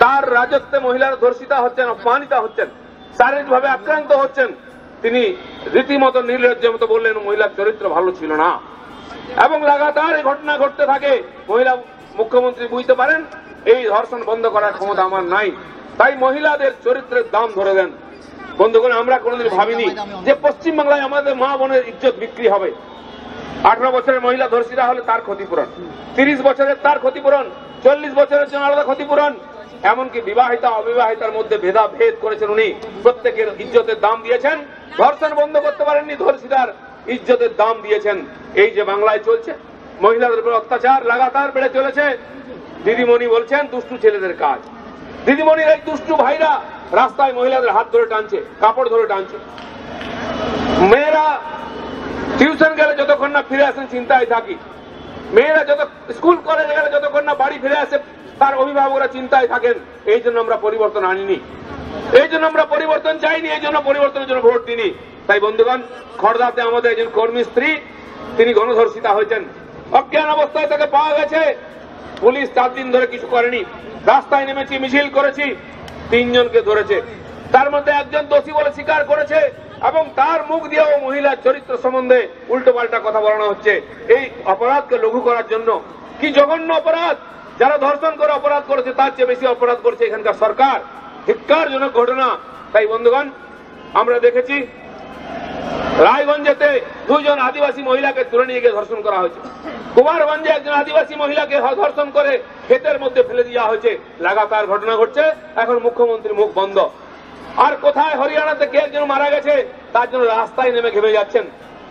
তার রাজত্বে মহিলারা ধর্ষিতা হচ্ছেন, অপমানিতা হচ্ছেন, শারীরিকভাবে আক্রান্ত হচ্ছেন, তিনি রীতিমতো নির্লজ্জের মতো বললেন মহিলার চরিত্র ভালো ছিল না। এবং লাগাতার এই ঘটনা ঘটতে থাকে। মহিলা মুখ্যমন্ত্রী বুঝতে পারেন এই ধর্ষণ বন্ধ করার ক্ষমতা আমার নাই, তাই মহিলাদের চরিত্রের দাম ধরে দেন। বন্ধুগণ, আমরা কোনোদিন ভাবিনি যে পশ্চিমবাংলায় আমাদের মা বোনের ইজ্জত বিক্রি হবে। 18 বছরের মহিলা ধর্ষিতা হলে তার ক্ষতিপূরণ, 30 বছরের তার ক্ষতিপূরণ, 40 বছরের জন্য আলাদা ক্ষতিপূরণ, এমনকি বিবাহিতা অবিবাহিতার মধ্যে ভেদাভেদ করেছেন উনি। প্রত্যেকের ইজ্জতের দাম দিয়েছেন। ধর্ষণ বন্ধ করতে পারেননি, ধর্ষিতার ইজ্জতের দাম দিয়েছেন। এই যে বাংলায় চলছে মহিলাদের উপর অত্যাচার লাগাতার বেড়ে চলেছে। দিদিমণি বলছেন দুষ্টু ছেলেদের কাজ। দিদিমণির এই দুষ্টু ভাইরা রাস্তায় মহিলাদের হাত ধরে টানছে, কাপড় ধরে টানছে। মেয়েরা টিউশন গেলে যতক্ষণ না ফিরে আসেন চিন্তায় থাকি। মেয়েরা যত স্কুল কলেজে গেলে যতক্ষণ না বাড়ি ফিরে আসে তার অভিভাবকরা চিন্তায় থাকেন। এই জন্য আমরা পরিবর্তন আনিনি, এই জন্য আমরা পরিবর্তন চাইনি, এই জন্য পরিবর্তনের জন্য ভোট দিনি। তাই বন্ধুগণ, খড়দাতে আমাদের একজন কর্মী স্ত্রী, তিনি গণধর্ষিতা হয়েছেন। অজ্ঞান অবস্থায় তাকে পাওয়া গেছে। পুলিশ 4 দিন ধরে কিছু করেনি। রাস্তায় নেমেছি, মিছিল করেছি, 3 জনকে ধরেছে। তার মধ্যে একজন দোষী বলে স্বীকার করেছে এবং তার মুখ দিয়েও মহিলার চরিত্র সম্বন্ধে উল্টোপাল্টা কথা বলানো হচ্ছে। এই অপরাধকে লঘু করার জন্য। কি জঘন্য অপরাধ! যারা ধর্ষণ করে অপরাধ করেছে তার চেয়ে বেশি অপরাধ করেছে এখানকার সরকার। ধিক্কারজনক ঘটনা। তাই বন্ধুগণ, আমরা দেখেছি রায়গঞ্জেতে 2 জন আদিবাসী মহিলাকে তুলে নিয়ে গিয়ে ধর্ষণ করা হয়েছে। কুমারগঞ্জে একজন আদিবাসী মহিলাকে ধর্ষণ করে ক্ষেতের মধ্যে ফেলে দেওয়া হয়েছে। লাগাতার ঘটনা ঘটছে। এখন মুখ্যমন্ত্রীর মুখ বন্ধ। আর কোথায় হরিয়ানাতে কে একজন মারা গেছে, তার জন্য রাস্তায় নেমে ঘেমে যাচ্ছেন,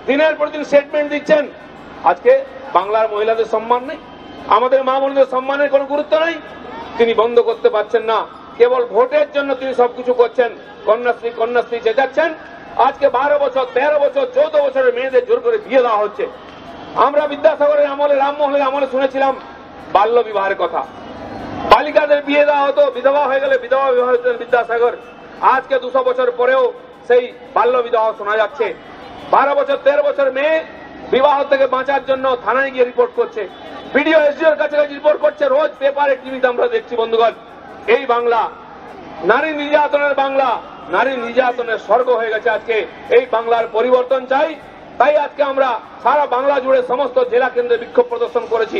দিনের পর দিন স্টেটমেন্ট দিচ্ছেন। আজকে বাংলার মহিলাদের সম্মান নেই, আমাদের মা বোনদের সম্মানের কোনো গুরুত্ব নেই। তিনি বন্ধ করতে পারছেন না। কেবল ভোটের জন্য তিনি সবকিছু করছেন। কন্যাশ্রী কন্যাশ্রী চেঁচাচ্ছেন। আজকে 12 বছর, 13 বছর, 14 বছরের মেয়েদের জোর করে বিয়ে দেওয়া হচ্ছে। আমরা বিদ্যাসাগরের আমলে, রামমোহনের আমলে শুনেছিলাম বাল্য বিবাহের কথা। বালিকাদের বিয়ে দেওয়া হতো, বিধবা হয়ে গেলে বিধবা বিবাহ হতেন বিদ্যাসাগর। আজকে 200 বছর পরেও সেই বাল্য বিবাহ শোনা যাচ্ছে। 12 বছর, 13 বছর মেয়ে বিবাহ থেকে বাঁচার জন্য থানায় গিয়ে রিপোর্ট করছে, বিডিও এসডিওর কাছে রিপোর্ট করছে। রোজ পেপারে, টিভিতে আমরা দেখছি। বন্ধুগণ, এই বাংলা নারী নির্যাতনের বাংলা, নারী নির্যাতনের স্বর্গ হয়ে গেছে আজকে। এই বাংলার পরিবর্তন চাই। তাই আজকে আমরা সারা বাংলা জুড়ে সমস্ত জেলা কেন্দ্রে বিক্ষোভ প্রদর্শন করেছি।